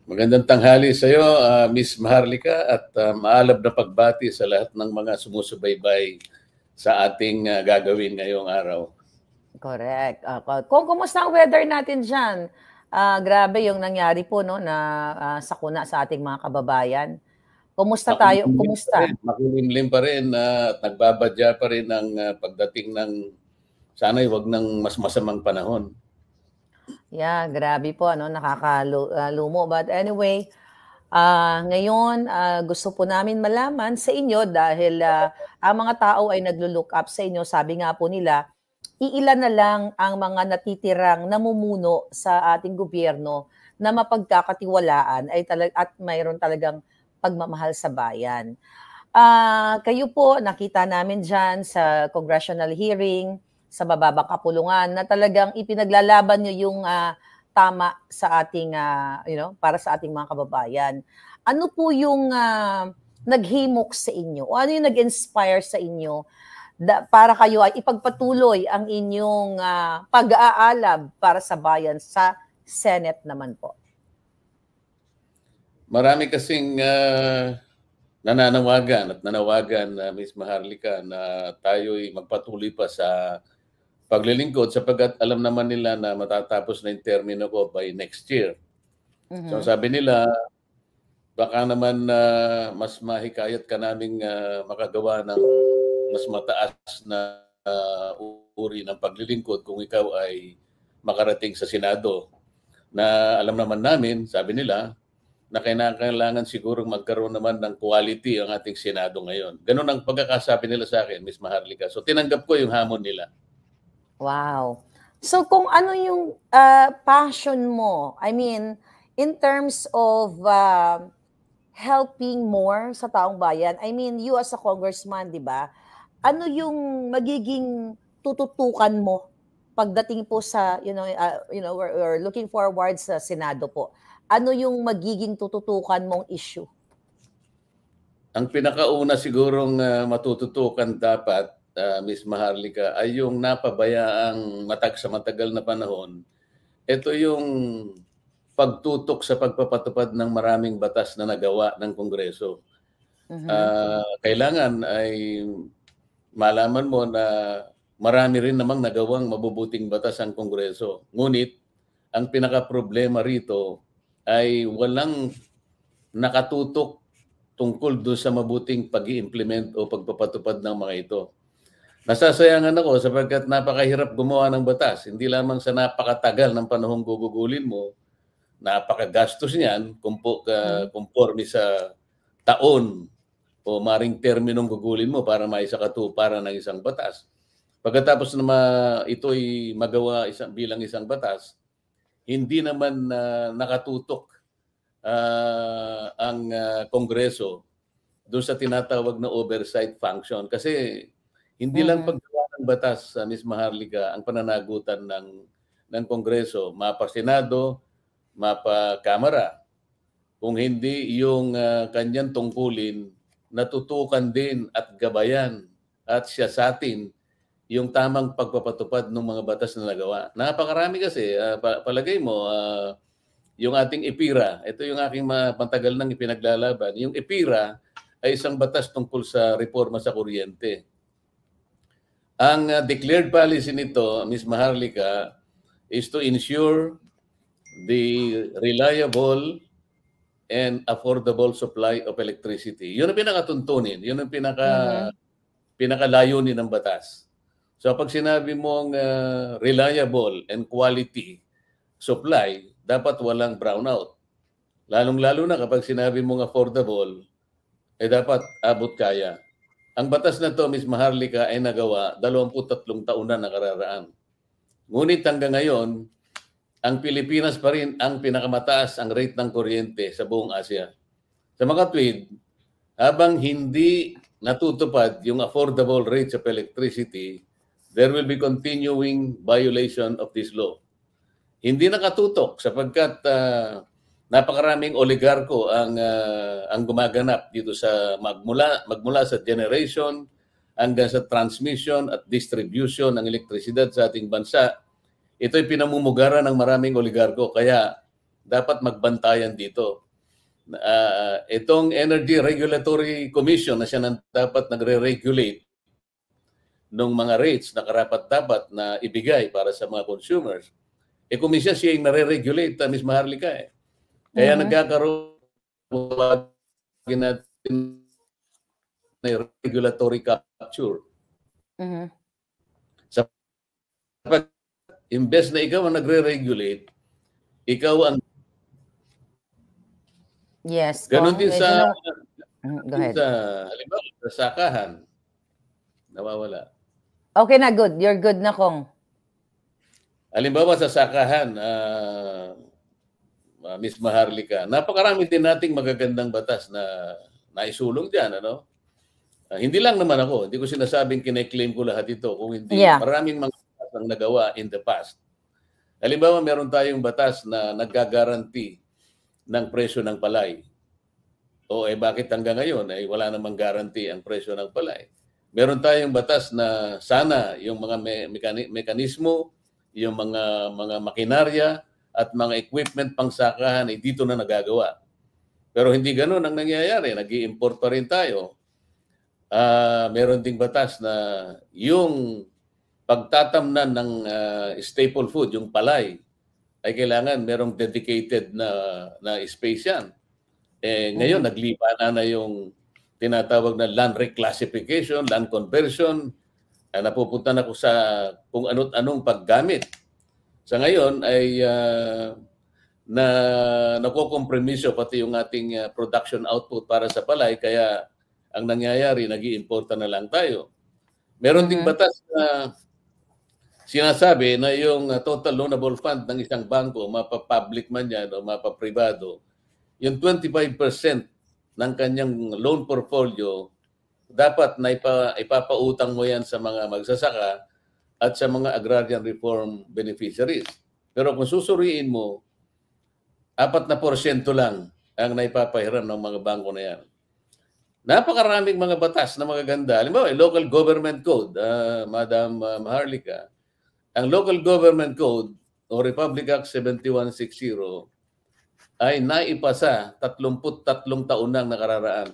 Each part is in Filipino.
Magandang tanghali sa iyo, Miss Maharlika, at maalab na pagbati sa lahat ng mga sumusubaybay sa ating gagawin ngayong araw. Correct. Kumusta ang weather natin dyan? Grabe yung nangyari po no, na sakuna sa ating mga kababayan. Kumusta tayo? Kumusta? Makulimlim pa rin at nagbabadya pa rin ang pagdating ng sana'y wag ng mas masamang panahon. Yeah, grabe po, ano, nakakalumo. But anyway, ngayon gusto po namin malaman sa inyo dahil ang mga tao ay naglo-look up sa inyo. Sabi nga po nila, iilan na lang ang mga natitirang namumuno sa ating gobyerno na mapagkakatiwalaan ay at mayroon talagang pagmamahal sa bayan. Kayo po, nakita namin dyan sa congressional hearing, sa bababang kapulungan, na talagang ipinaglalaban nyo yung tama sa ating, para sa ating mga kababayan. Ano po yung naghimok sa inyo? O ano yung nag-inspire sa inyo para kayo ay ipagpatuloy ang inyong pag-aalab para sa bayan sa Senate naman po? Marami kasing nananawagan at nanawagan, Ms. Maharlika, na tayo'y magpatuloy pa sa paglilingkod sapagkat alam naman nila na matatapos na yung termino ko by next year. So sabi nila, baka naman mas mahikayat ka naming makagawa ng mas mataas na uri ng paglilingkod kung ikaw ay makarating sa Senado. Na alam naman namin, sabi nila, na kailangan siguro magkaroon naman ng quality ang ating Senado ngayon. Ganun ang pagkakasabi nila sa akin, Ms. Maharlika. So tinanggap ko yung hamon nila. Wow. So kung ano yung passion mo, I mean, in terms of helping more sa taong bayan, I mean, you as a congressman, di ba? Ano yung magiging tututukan mo pagdating po sa, we're looking forward sa Senado po. Ano yung magiging tututukan mong issue? Ang pinakauna sigurong matututukan dapat, Ms. Maharlika, ay yung napabayaang sa matagal na panahon. Ito yung pagtutok sa pagpapatupad ng maraming batas na nagawa ng Kongreso. Kailangan ay malaman mo na marami rin namang nagawang mabubuting batas ang Kongreso. Ngunit, ang pinaka-problema rito ay walang nakatutok tungkol doon sa mabuting pag-i-implement o pagpapatupad ng mga ito. Nasasayangan ako sapagkat napakahirap gumawa ng batas. Hindi lamang sa napakatagal ng panahong gugugulin mo, napakagastos niyan, kumporme sa taon o maring terminong gugulin mo para maisakatuparan ng isang batas. Pagkatapos na ito'y magawa bilang isang batas, hindi naman nakatutok ang Kongreso doon sa tinatawag na oversight function. Kasi hindi lang paggawa ng batas, Ms. Maharlika, ang pananagutan ng Kongreso, mapa-Senado, mapa-Kamara. Kung hindi yung kanyang tungkulin, natutukan din at gabayan at siyasatin yung tamang pagpapatupad ng mga batas na nagawa. Napakarami kasi, palagay mo, yung ating EPIRA, ito yung aking matagal nang ipinaglalaban. Yung EPIRA ay isang batas tungkol sa reforma sa kuryente. Ang declared policy nito, Ms. Maharlika, is to ensure the reliable and affordable supply of electricity. Yun ang pinakatuntunin. Yun ang pinakalayunin ng batas. So pag sinabi mong reliable and quality supply, dapat walang brownout. Lalong-lalo na kapag sinabi mong affordable, dapat abot kaya. Ang batas na to, Ms. Maharlika, ay nagawa 23 taon na nakararaan. Ngunit hanggang ngayon, ang Pilipinas pa rin ang pinakamataas ang rate ng kuryente sa buong Asia. Sa mga tweed, habang hindi natutupad yung affordable rates of electricity, there will be continuing violation of this law. Hindi nakatutok sapagkat napakaraming oligarko ang gumaganap dito sa magmula sa generation hanggang sa transmission at distribution ng elektrisidad sa ating bansa. Ito'y pinamumugaran ng maraming oligarko, kaya dapat magbantayan dito. Itong Energy Regulatory Commission na siya dapat nagre-regulate ng mga rates na karapat-dapat na ibigay para sa mga consumers, komisyon siya yung nare-regulate, Ms. Maharlika. Kaya nagkakaroon natin na regulatory capture. Imbes na ikaw ang nagre-regulate, ikaw ang... Yes. Ganon din sa... Go ahead. Halimbawa, sa sakahan, nawawala. Okay na, good. You're good na, Kong. Halimbawa sa sakahan, Ms. Maharlika, napakarami din nating magagandang batas na naisulong dyan, ano? Hindi lang naman ako, hindi ko sinasabing kine-claim ko lahat ito. Kung hindi, maraming mga batas ang nagawa in the past. Halimbawa, meron tayong batas na nagga-guarantee ng presyo ng palay. Bakit hanggang ngayon ay wala namang guarantee ang presyo ng palay? Meron tayong batas na sana yung mga mekanismo, yung mga makinarya at mga equipment pang sakahan ay dito na nagagawa. Pero hindi ganoon ang nangyayari. Nag-i-import pa rin tayo. Meron ding batas na yung pagtatamnan ng staple food, yung palay, ay kailangan merong dedicated na space yan. Ngayon, naglipa na yung tinatawag na land reclassification, land conversion. Napupunta na ko sa kung anong paggamit. Sa ngayon ay nakokompromiso pati yung ating production output para sa palay, kaya ang nangyayari, nag-i-importa na lang tayo. Meron ding batas na sinasabi na yung total loanable fund ng isang bangko, mapa-public man yan o mapa-privado, yung 25% ng kanyang loan portfolio, dapat na ipapautang mo yan sa mga magsasaka at sa mga agrarian reform beneficiaries. Pero kung susuriin mo, 4% lang ang naipapahiram ng mga bangko na yan. Napakaraming mga batas na magaganda. Halimbawa, Local Government Code, Madam Maharlika, ang Local Government Code o Republic Act 7160 ay naipasa 33 taon nang nakararaan.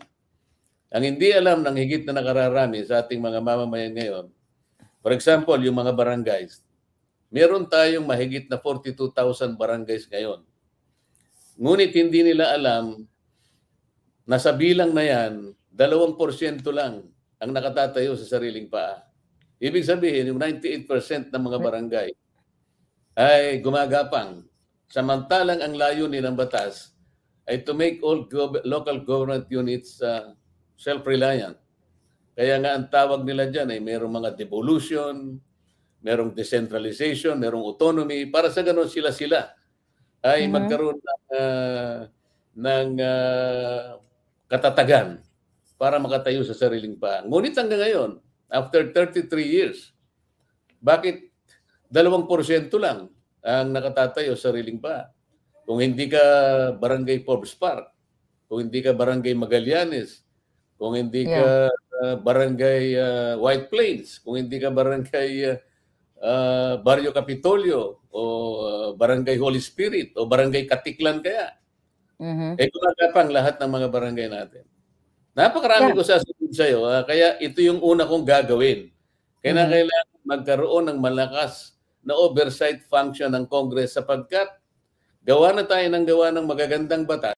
Ang hindi alam ng higit na nakararami sa ating mga mamamayan ngayon, for example, yung mga barangays, meron tayong mahigit na 42,000 barangays ngayon. Ngunit hindi nila alam na sa bilang na yan, 2% lang ang nakatatayo sa sariling paa. Ibig sabihin, yung 98% ng mga barangay ay gumagapang. Samantalang ang layunin ng batas ay to make all local government units self-reliant. Kaya nga ang tawag nila dyan ay merong mga devolution, merong decentralization, merong autonomy, para sa ganun sila-sila ay magkaroon ng katatagan para makatayo sa sariling paa. Ngunit hanggang ngayon, after 33 years, bakit 2% lang ang nakatatayo sa sariling paa? Kung hindi ka Barangay Forbes Park, kung hindi ka Barangay Magallanes, kung hindi ka Barangay White Plains, kung hindi ka Barangay Barrio Capitolio o Barangay Holy Spirit o Barangay Katiklan kaya. Gumagapang lahat ng mga barangay natin. Napakarami ko sasabihin sa iyo, kaya ito yung una kong gagawin. Kaya kailangan magkaroon ng malakas na oversight function ng Congress sapagkat gawa na tayo ng magagandang batas